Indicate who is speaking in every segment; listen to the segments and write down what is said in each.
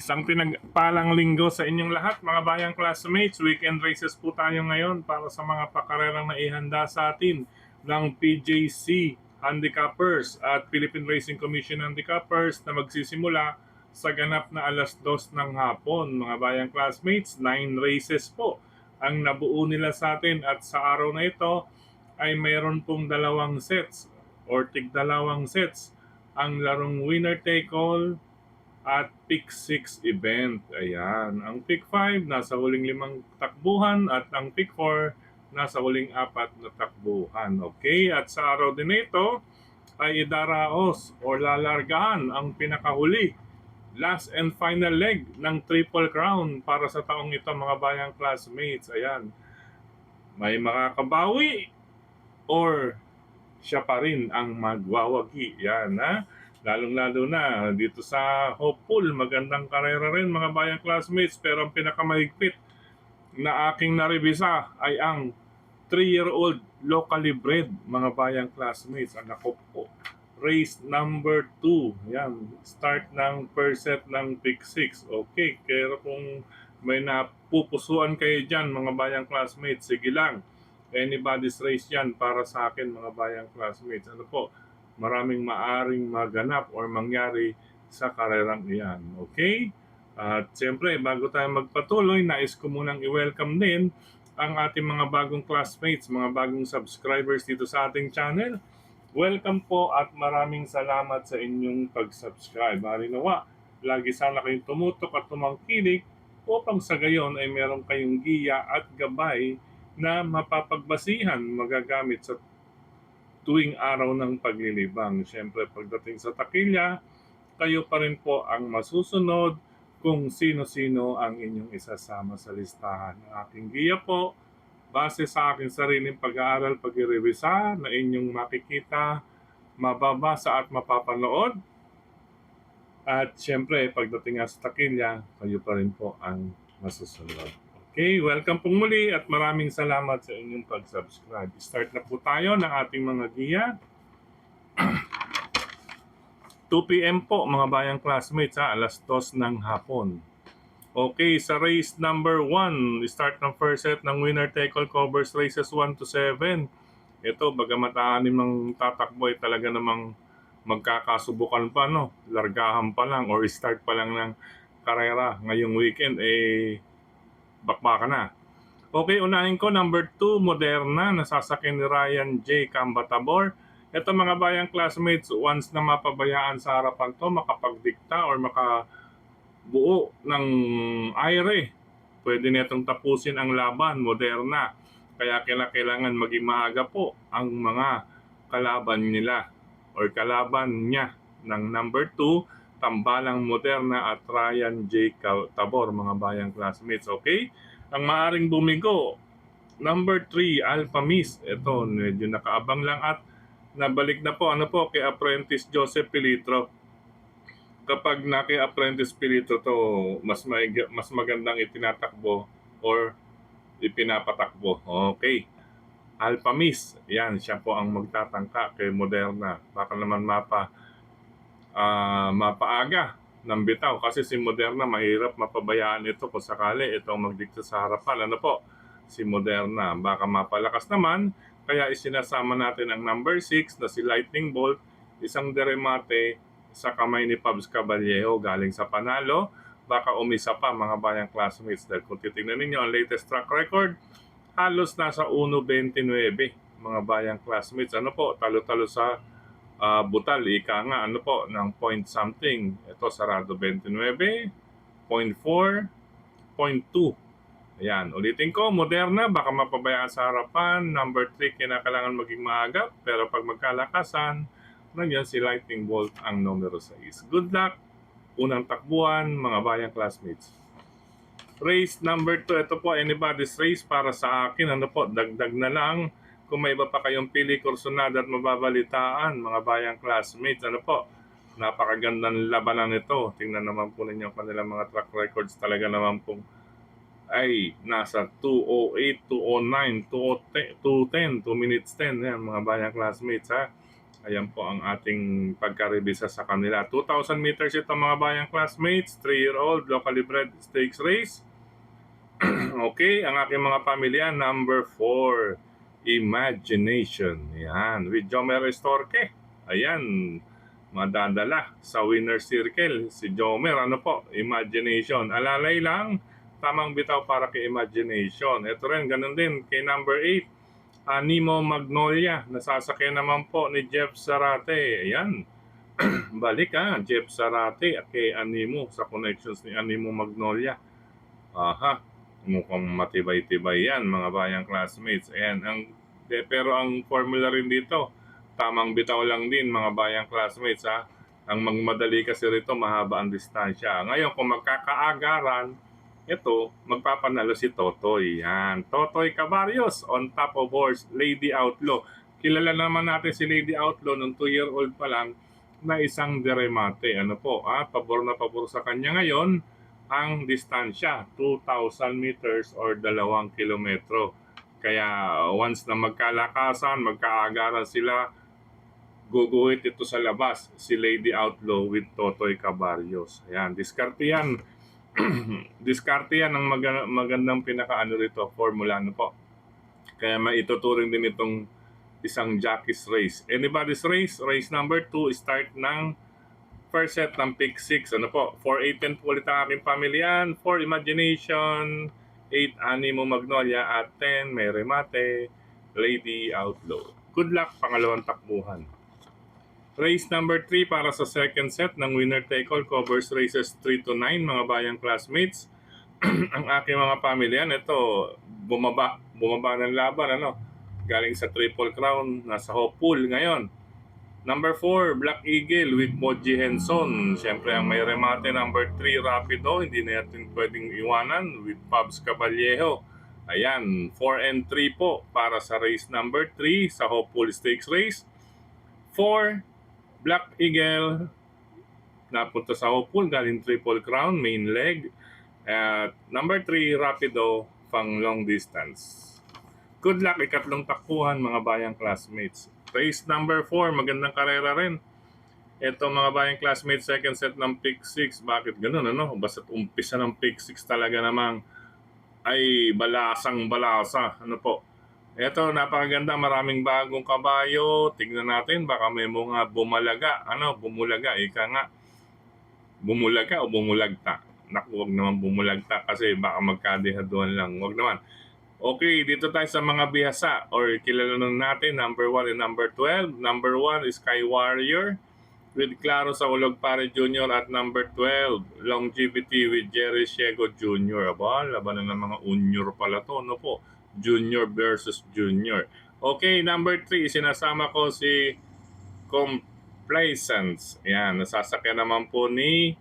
Speaker 1: Isang pinagpalang linggo sa inyong lahat, mga bayang classmates. Weekend races po tayo ngayon para sa mga pakarerang naihanda sa atin ng PJC Handicappers at Philippine Racing Commission Handicappers na magsisimula sa ganap na alas 2 ng hapon. Mga bayang classmates, 9 races po ang nabuo nila sa atin at sa araw na ito ay mayroon pong dalawang sets or tig-dalawang sets ang larong winner take all at Pick 6 event. Ayan. Ang Pick 5 nasa huling 5 takbuhan at ang Pick 4 nasa huling 4 na takbuhan. Okay? At sa araw din ito ay idaraos o lalargahan ang pinakahuli, last and final leg ng Triple Crown para sa taong ito, mga bayang classmates. Ayan. May makakabawi or siya pa rin ang magwawagi. Yan, ha? Lalong-lalo na dito sa Hopeful, magandang karera rin, mga bayang classmates. Pero ang pinakamahigpit na aking naribisa ay ang 3-year-old locally bred, mga bayang classmates. Anak ko po. Race number 2. Yan. Start ng first set ng pick 6. Okay. Pero kung may napupusuan kayo dyan, mga bayang classmates, sige lang. Anybody's race yan para sa akin, mga bayang classmates. Ano po? Maraming maaring maganap or mangyari sa karerang iyan. Okay? At siyempre, bago tayo magpatuloy, nais ko munang i-welcome din ang ating mga bagong classmates, mga bagong subscribers dito sa ating channel. Welcome po at maraming salamat sa inyong pag-subscribe. Harinawa, lagi sana kayong tumutok at tumangkilik upang sa gayon ay meron kayong giya at gabay na mapapagbasihan, magagamit sa tuwing araw ng paglilibang. Siyempre, pagdating sa takilya, kayo pa rin po ang masusunod kung sino-sino ang inyong isasama sa listahan. Ang aking giya po, base sa aking sariling pag-aaral, pag-irevisa na inyong makikita, mababasa at mapapanood. At siyempre, pagdating nga sa takilya, kayo pa rin po ang masusunod. Okay, welcome pong muli at maraming salamat sa inyong pag-subscribe. Start na po tayo ng ating mga giya. 2 p.m. po, mga bayang classmates, alas 2 ng hapon. Okay, sa race number 1, start ng first set ng winner take all covers races 1 to 7. Ito, bagamat aanim ng tatakbo ay talaga namang magkakasubukan pa, no? Largahan pa lang or start pa lang ng karera ngayong weekend, bakbakan na. Okay, unahin ko number 2, Moderna, nasasakyan ni Ryan J. Cambatabor. Ito, mga bayang classmates, once na mapabayaan sa harapan to, makapagdikta or makabuo ng aire, pwede nitong tapusin ang laban, Moderna. Kaya kailangan maging maaga po ang mga kalaban nila or kalaban niya ng number 2, Tambalang Moderna at Ryan J. Tabor, mga bayang classmates. Okay? Ang maaring bumigo, number 3, Alpha Miss. Ito, medyo nakaabang lang at nabalik na po, kay Apprentice Joseph Pilitro. Kapag kay Apprentice Pilitro to, mas magandang itinatakbo or ipinapatakbo. Okay. Alpha Miss, yan, siya po ang magtatangka kay Moderna. Baka naman mapaaga ng bitaw kasi si Moderna mahirap mapabayaan ito kung sakali itong magdikta sa harapan. Ano po? Si Moderna. Baka mapalakas naman, kaya isinasama natin ang number 6 na si Lightning Bolt, isang deremate sa kamay ni Pabs Caballero galing sa panalo. Baka umisa pa, mga bayang classmates, dahil kung titingnan ninyo ang latest track record, halos nasa 1.29, mga bayang classmates. Ano po? Talo-talo sa butal, ika nga, ano po, ng point something. Ito, sarado 29, 0.4, 0.2. Ayan, ulitin ko, Moderna, baka mapabayaan sa harapan. Number 3, kinakailangan maging maagap. Pero pag magkalakasan, nandiyan si Lightning Bolt ang numero 6. Good luck, unang takbuhan, mga bayang classmates. Race number 2, ito po, anybody's race para sa akin. Ano po, dagdag na lang. Kung may iba pa kayong pili, kursunada at mababalitaan, mga bayang classmates, ano po, napakagandang labanan ito. Tingnan naman po ninyo kanilang mga track records. Talaga naman pong ay nasa 2:08, 2:09, 2:10, 2 minutes 10. Yan, mga bayang classmates, ha. Ayan po ang ating pagkarebisa sa kanila. 2,000 meters ito mga bayang classmates, 3-year-old, locally bred stakes race. Okay, ang aking mga pamilya, number 4, Imagination. Yan, with Jomer Estorque. Ayan, madadala sa winner circle. Si Jomer, ano po, Imagination. Alalay lang, tamang bitaw para kay Imagination. Ito rin, ganun din, kay number 8, Animo Magnolia. Nasasakyan naman po ni Jeff Zarate. Ayan, balik Jeff Zarate kay Animo sa connections ni Animo Magnolia. Aha, mukhang matibay-tibay yan mga bayang classmates. Ayan, pero ang formula rin dito, tamang bitaw lang din mga bayang classmates ha. Ang magmadali kasi rito, mahaba ang distansya. Ngayon, kung magkakaagaran, ito, magpapanalo si Totoy. Yan, Totoy Cabarrios on top of horse, Lady Outlaw. Kilala naman natin si Lady Outlaw nung 2-year-old pa lang na isang deremate. Ano po, pabor na pabor sa kanya ngayon ang distansya, 2,000 meters or 2 kilometro. Kaya once na magkalakasan, magkaagaran sila, guguhit ito sa labas, si Lady Outlaw with Totoy Cabarrios. Ayan, diskarte yan. Diskarte yan ang magandang pinakaano rito, formula ano po. Kaya maituturing din itong isang jockey's race. Anybody's race, race number 2, start ng first set ng pick 6. Ano po? 4, 8, 10 po ulit ang aking pamilyan. 4, Imagination. 8, Animo Magnolia. At 10, may remate, Lady Outlaw. Good luck, pangalawang takbuhan. Race number 3 para sa second set ng winner take all covers races 3 to 9 mga bayang classmates. Ang aking mga pamilyan, ito, bumaba ng laban, ano? Galing sa Triple Crown, nasa Hopeful ngayon. Number 4, Black Eagle with Moji Henson. Siyempre ang may remate. Number 3, Rapido. Hindi natin pwedeng iwanan with Pabs Caballejo. Ayan, 4 and 3 po para sa race number 3 sa Hopeful Stakes Race. 4, Black Eagle. Napunta sa Hopeful, galing Triple Crown, main leg. At number 3, Rapido, pang long distance. Good luck, ikatlong takbuhan mga bayang classmates. Race number 4, magandang karera rin. Ito mga bayang classmates, second set ng pick 6. Bakit ganun, ano? Basta umpisa ng pick 6 talaga namang ay balasang balasa. Ano po? Ito, napakaganda, maraming bagong kabayo. Tignan natin, baka may mga bumalaga. Ano, bumulaga, ika nga. Bumulaga o bumulagta? Naku, huwag naman bumulagta kasi baka magkadehaduhan lang. Huwag naman. Okay, dito tayo sa mga bihasa or kilala nun natin, number 1 and number 12. Number 1 is Sky Warrior with Claro Saulog Pare Jr. at number 12, Longevity with Jerry Siego Jr. Aba, labanan ng mga unyor pala to, no po? Junior versus Junior. Okay, number 3, sinasama ko si Complacence. Yan, nasasakyan naman po ni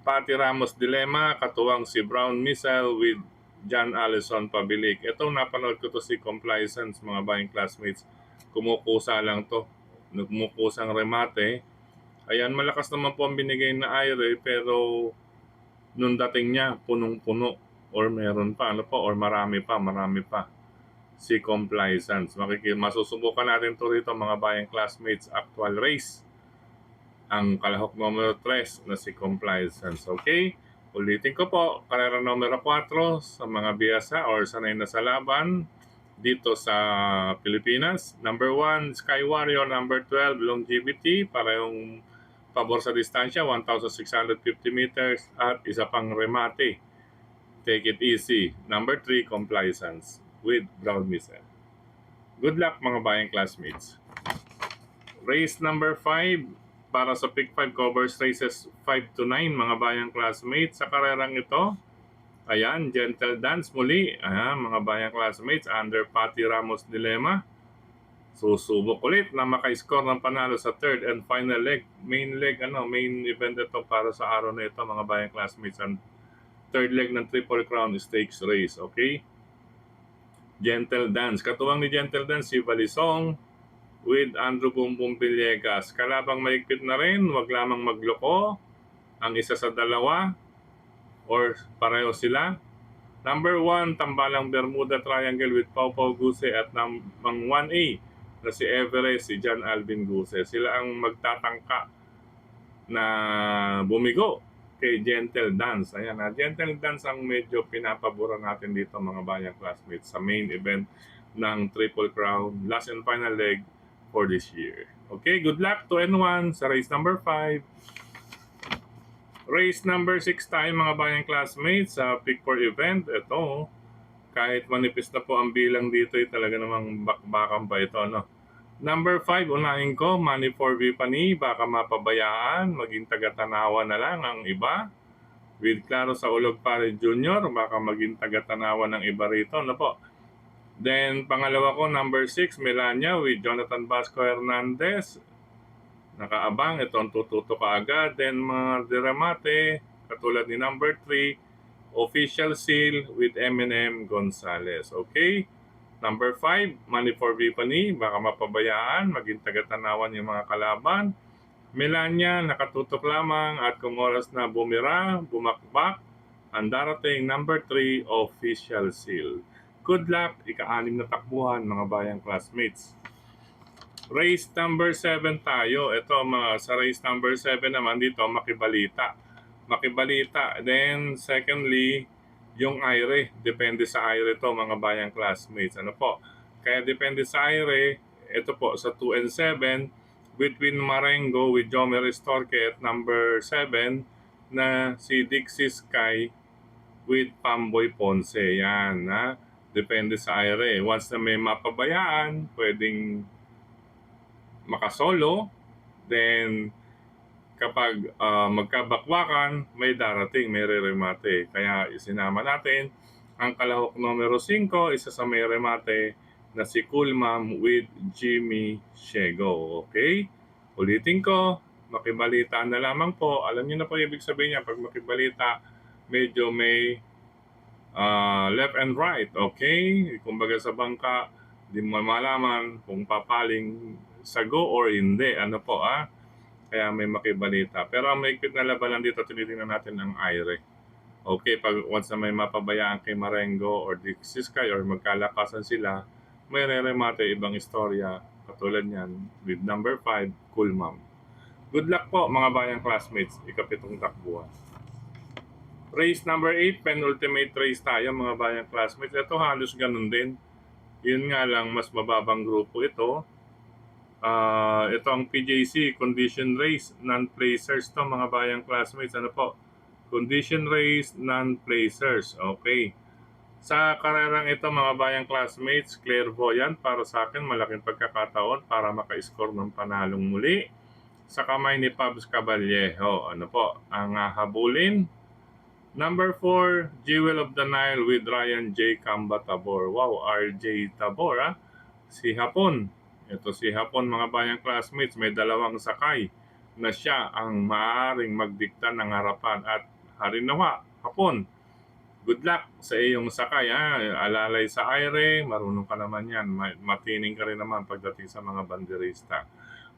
Speaker 1: Patty Ramos Dilema, katuwang si Brown Missile with John Allison Pabilik. Ito, napanood ko to si Complacence, mga bayang classmates. Kumukusa lang to. Kumukusang remate. Ayan, malakas naman po ang binigay na aire, pero nung dating niya, punong-puno. Or meron pa, ano po, or marami pa. Si Complacence. Masusubukan natin to rito, mga bayang classmates, actual race. Ang kalahok numero 3 na si Complacence. Okay? Ulitin ko po, karera numero 4 sa mga biyasa or sanay na sa laban dito sa Pilipinas. Number 1, Sky Warrior. Number 12, Longevity. Para yung pabor sa distansya, 1,650 meters. At isa pang remate. Take it easy. Number 3, Complacence with Brown Missile. Good luck mga bayang classmates. Race number 5 para sa Pick 5 covers races 5 to 9 mga bayang classmates. Sa karerang ito, ayan, Gentle Dance muli. Ayan, mga bayang classmates, under Patty Ramos Dilema. Susubok ulit na maka-score ng panalo sa third and final leg. Main event ito para sa araw na ito mga bayang classmates. And third leg ng Triple Crown Stakes Race. Okay? Gentle Dance. Katuwang ni Gentle Dance si Balisong with Andrew Bumbum Villegas. Kalabang maigpit na rin, wag lamang magloko. Ang isa sa dalawa or pareho sila. Number 1, Tambalang Bermuda Triangle with Pau Pau Guse at ang 1A, na si Everest, si John Alvin Guse. Sila ang magtatangka na bumigo kay Gentle Dance. Ayan, Gentle Dance ang medyo pinapabura natin dito mga bayang classmates sa main event ng Triple Crown last and final leg for this year. Okay, good luck to N1 sa race number 5. Race number 6 tayo mga bayang classmates sa Pick 4 event. Ito, kahit manipis na po ang bilang dito, talaga namang bakbakan pa ito. No? Number 5, unahin ko, Money for Vipani, baka mapabayaan, maging taga-tanawa na lang ang iba. With Claro sa Ulog Pare Jr., baka maging taga-tanawa ng iba rito. Ano po? Then, pangalawa ko, number 6, Melania with Jonathan Vasco Hernandez. Nakaabang, ito ang tututo ka agad. Then, mga diramate, katulad ni number 3, Official Seal with Eminem Gonzalez. Okay? Number 5, Money for Vipani, baka mapabayaan, maging taga-tanawan yung mga kalaban. Melania, nakatutok lamang at kung oras na bumira, bumakbak, ang darating number 3, Official Seal. Good luck, ika-anim na takbuhan mga bayang classmates. Race number 7 tayo. Ito sa race number 7 naman dito, Makibalita. Makibalita. Then secondly, yung Aire. Depende sa Aire to mga bayang classmates. Ano po? Kaya depende sa Aire, ito po sa 2 and 7, between Marengo with Jomer Estorque at number 7 na si Dixie Sky with Pamboy Ponce. Yan, ha? Depende sa Aire. Once na may mapabayaan, pwedeng makasolo. Then, kapag magkabakwakan, may darating, may re-remate. Kaya isinama natin ang kalahok numero 5, isa sa may remate na si Cool Ma'am with Jimmy Shego. Okay? Ulitin ko, Makibalita na lamang po. Alam niyo na po ibig sabihin niya, pag Makibalita, medyo may left and right. Okay? Kumbaga sa bangka, di mo malaman kung papaling sa go or hindi. Ano po kaya may Makibalita. Pero ang maigpit na labanan dito, tinitingnan natin ang Aire. Okay, pag once na may mapabayaan kay Marengo or Dixie Sky or magkalakasan sila, may re-remate ibang istorya katulad niyan with number 5, Cool Ma'am. Good luck po mga bayang classmates, ikapitong takbuhan. Race number 8, penultimate race tayo mga bayang classmates. Ito halos ganun din. Yun nga lang, mas mababang grupo ito. Ito ang PJC Condition Race Non-Placers to mga bayang classmates. Ano po? Condition Race Non-Placers. Okay. Sa karerang ito mga bayang classmates, clairvoyant para sa akin, malaking pagkakataon para maka-score ng panalong muli sa kamay ni Pabs Caballejo. Ano po? Ang habulin. Number 4, Jewel of the Nile with Ryan J. Camba Tabor. Wow, RJ Tabor Si Hapon. Ito si Hapon mga bayang classmates, may dalawang sakay na siya ang maaaring magdikta ng harapan at harinawa, Hapon. Good luck sa iyong sakay. Alalay sa Aire, marunong ka naman yan. Matining ka rin naman pagdating sa mga banderista.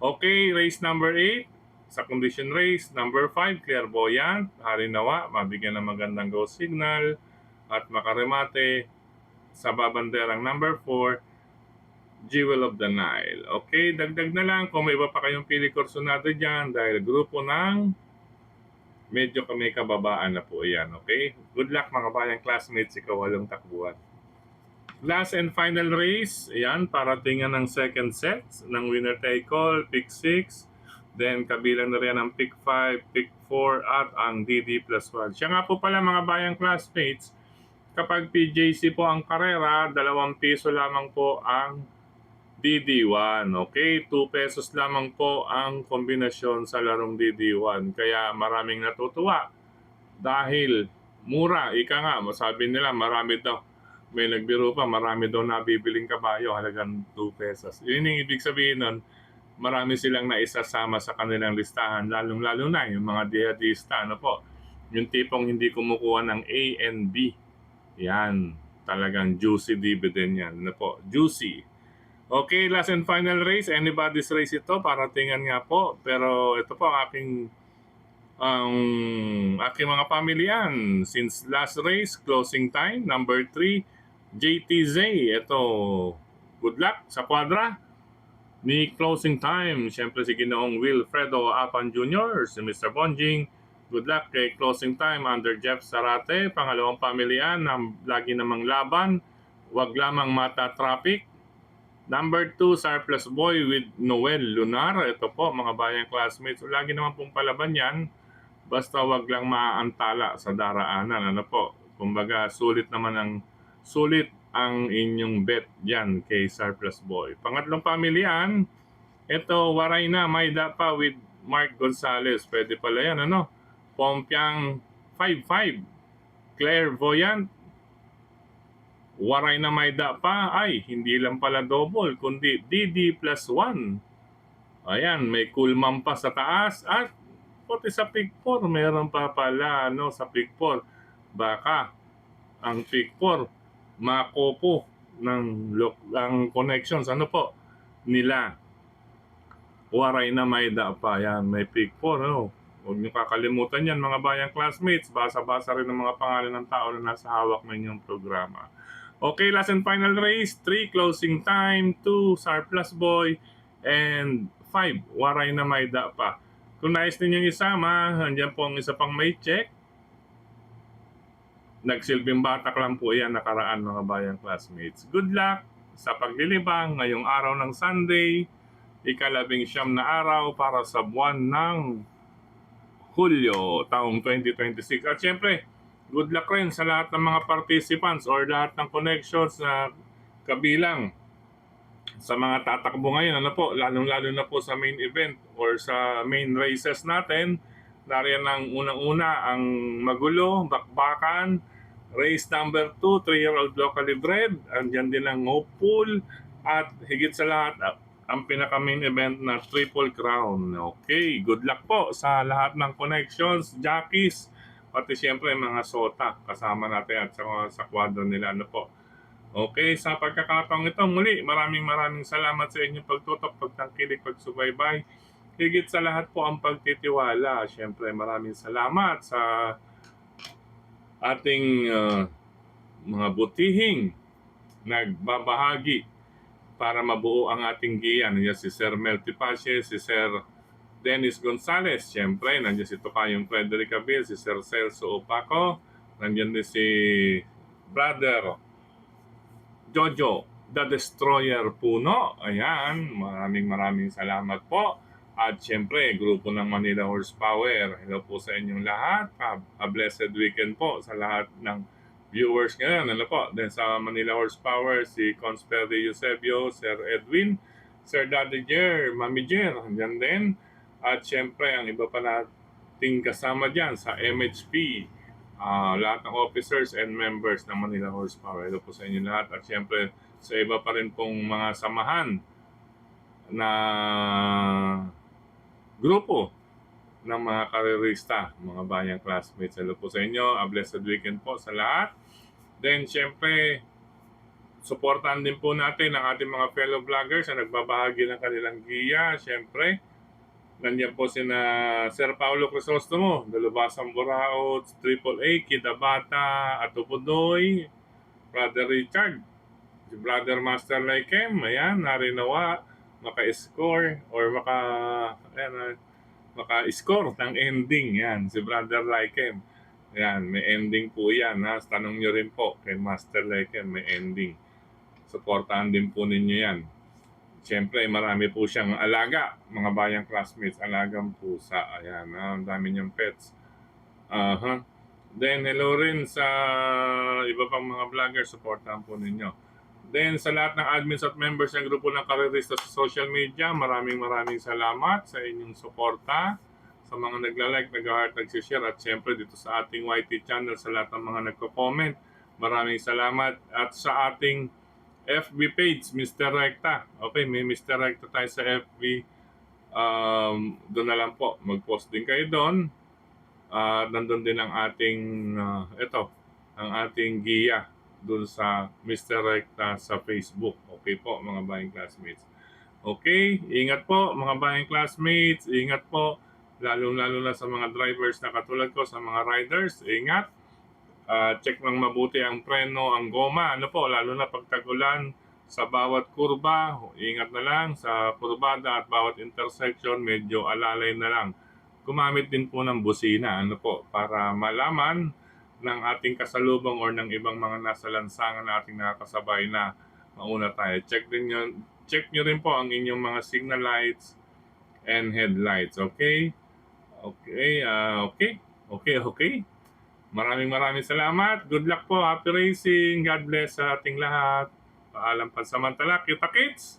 Speaker 1: Okay, race number 8. Sa condition race, number 5, clairvoyant, harinawa, mabigyan ng magandang go signal at makaremate sa babanderang number 4, Jewel of the Nile. Okay, dagdag na lang kung may iba pa kayong pili kursunado dyan dahil grupo ng medyo kami kababaan na po yan. Okay, good luck mga bayang classmates, ikawalong takbuhan. Last and final race, yan, paratingan ng second set ng winner take all, pick 6. Then kabilang na rin ang pick 5, pick 4 at ang DD plus 1. Siya nga po pala mga bayang classmates, kapag PJC po ang karera, 2 piso lamang po ang DD1. Okay, 2 pesos lamang po ang kombinasyon sa larong DD1. Kaya maraming natutuwa dahil mura. Ika nga, masabi nila marami daw. May nagbiro pa, marami daw nabibiling kabayo, halagang 2 pesos. Yun yung ibig sabihin nun, marami silang naisasama sa kanilang listahan, lalong-lalo na yung mga jihadista. Ano po? Yung tipong hindi kumukuha ng A and B. Yan, talagang juicy dividend yan. Ano po? Juicy. Okay, last and final race. Anybody's race ito. Paratingan nga po. Pero ito po ang aking mga pamilyan. Since last race, closing time, number 3, JTZ. Ito, good luck sa quadra. Ni closing time, siyempre si Ginoong Wilfredo Apan Jr., si Mr. Bonjing. Good luck kay closing time under Jeff Sarate, pangalawang pamilyan na lagi namang laban, wag lamang mata traffic. Number 2, Surplus Boy with Noel Lunar. Ito po mga bayang classmates, lagi naman pong palaban yan, basta wag lang maaantala sa daraanan. Ano po, kumbaga sulit ang inyong bet dyan kay Surplus Boy. Pangatlong pamilyan, ito, Waray na, Mayda pa with Mark Gonzalez. Pwede pala yan, ano? Pompiang 5-5. Clairvoyant. Waray na Mayda pa. Ay, hindi lang pala double, kundi DD plus 1. Ayan, may Kulman pa sa taas. At pati sa Pick 4, meron pa pala, ano, sa Pick 4. Baka, ang Pick 4, makopo ng connections, ano po, nila. Waray na Mayda pa. Yan, may Pick 4. Ano? Huwag niyo kakalimutan yan mga bayang classmates. Basa-basa rin ng mga pangalan ng tao na nasa hawak ng inyong programa. Okay, last and final race. 3, closing time. 2, Surplus Boy. And 5, Waray na Mayda pa. Kung nais ninyong isama, andyan po ang isa pang may check. Nagsilbing batak lang po yan nakaraan mga bayang classmates. Good luck sa paglilibang ngayong araw ng Sunday. Ika-19 na araw para sa buwan ng Hulyo, taong 2026. At syempre, good luck rin sa lahat ng mga participants or lahat ng connections na kabilang sa mga tatakbo ngayon. Ano po, lalong-lalo na po sa main event or sa main races natin. Nariyan ang unang-una ang magulo, bakbakan, race number 2, 3-year-old locally bred. Andyan din ang hopeful at higit sa lahat, ang pinaka-main event na Triple Crown. Okay, good luck po sa lahat ng connections, jockeys, pati siyempre mga sota kasama natin at sa kwadro nila. Ano po. Okay, sa pagkakataong ito, muli, maraming salamat sa inyong pagtutok, pagtangkilik, pagsubaybay. Higit sa lahat po ang pagtitiwala. Siyempre, maraming salamat sa ating mga butihing nagbabahagi para mabuo ang ating giyan. Nandiyan si Sir Mel Tipache, si Sir Dennis Gonzales, siyempre, nandiyan si Tokayong Frederick Abil, si Sir Celso Opaco, nandiyan din si Brother Jojo, The Destroyer Puno. Ayan, maraming salamat po. At siyempre, grupo ng Manila Horsepower. Hello po sa inyong lahat. A blessed weekend po sa lahat ng viewers ngayon. Ano po? Then sa Manila Horsepower, si Consperi Eusebio, Sir Edwin, Sir Daddy Jer, Mami Jer, andyan din. At siyempre, ang iba pa nating kasama dyan sa MHP, lahat ng officers and members ng Manila Horsepower. Hello po sa inyo lahat. At siyempre, sa iba pa rin pong mga samahan na grupo ng mga karerista, mga bayang classmates. Hello po sa inyo. A blessed weekend po sa lahat. Then, siyempre, supportan din po natin ang ating mga fellow vloggers na nagbabahagi ng kanilang giya. Siyempre, nandiyan po sina Sir Paulo Crisostomo, Dalubasang Buraot, Triple A, Kidabata, Atupudoy, Brother Richard, si Brother Master Laikem, ayan, narinawa, maka-score or maka-score ng ending, yan, si Brother Laikem. Yan, may ending po yan, ha? Tanong nyo rin po kay Master Laikem, may ending. Supportahan din po ninyo yan. Siyempre, marami po siyang alaga, mga bayang classmates, alagang pusa. Ayan, ang dami niyang pets. Then, hello rin sa iba pang mga vloggers, supportahan po ninyo. Then, sa lahat ng admins at members ng grupo ng karerista sa social media, maraming salamat sa inyong suporta. Sa mga nagla-like, nag-heart, nag-share, at siyempre dito sa ating YT channel, sa lahat ng mga nagko-comment, maraming salamat. At sa ating FB page, Mr. Recta. Okay, may Mr. Recta tayo sa FB. Doon na lang po. Mag-post din kayo doon. Nandun din ang ating, ang ating giya doon sa Mr. Recta sa Facebook. Okay po, mga bayang classmates. Okay, ingat po mga bayang classmates. Ingat po, lalo na sa mga drivers na katulad ko, sa mga riders. Ingat. Check lang mabuti ang preno, ang goma, ano po, lalo na pag tag-ulan, sa bawat kurba, ingat na lang sa kurbada at bawat intersection, medyo alalay na lang. Gumamit din po ng busina, ano po, para malaman ng ating kasalubong or ng ibang mga nasa lansangan na ating nakakasabay na mauna tayo. Check nyo rin po ang inyong mga signal lights and headlights, okay? Okay. Maraming salamat. Good luck po. Happy racing. God bless sa ating lahat. Paalam pansamantala. Kita-kits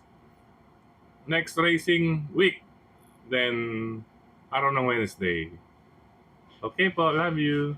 Speaker 1: next racing week. Then, araw ng Wednesday. Okay po. Love you.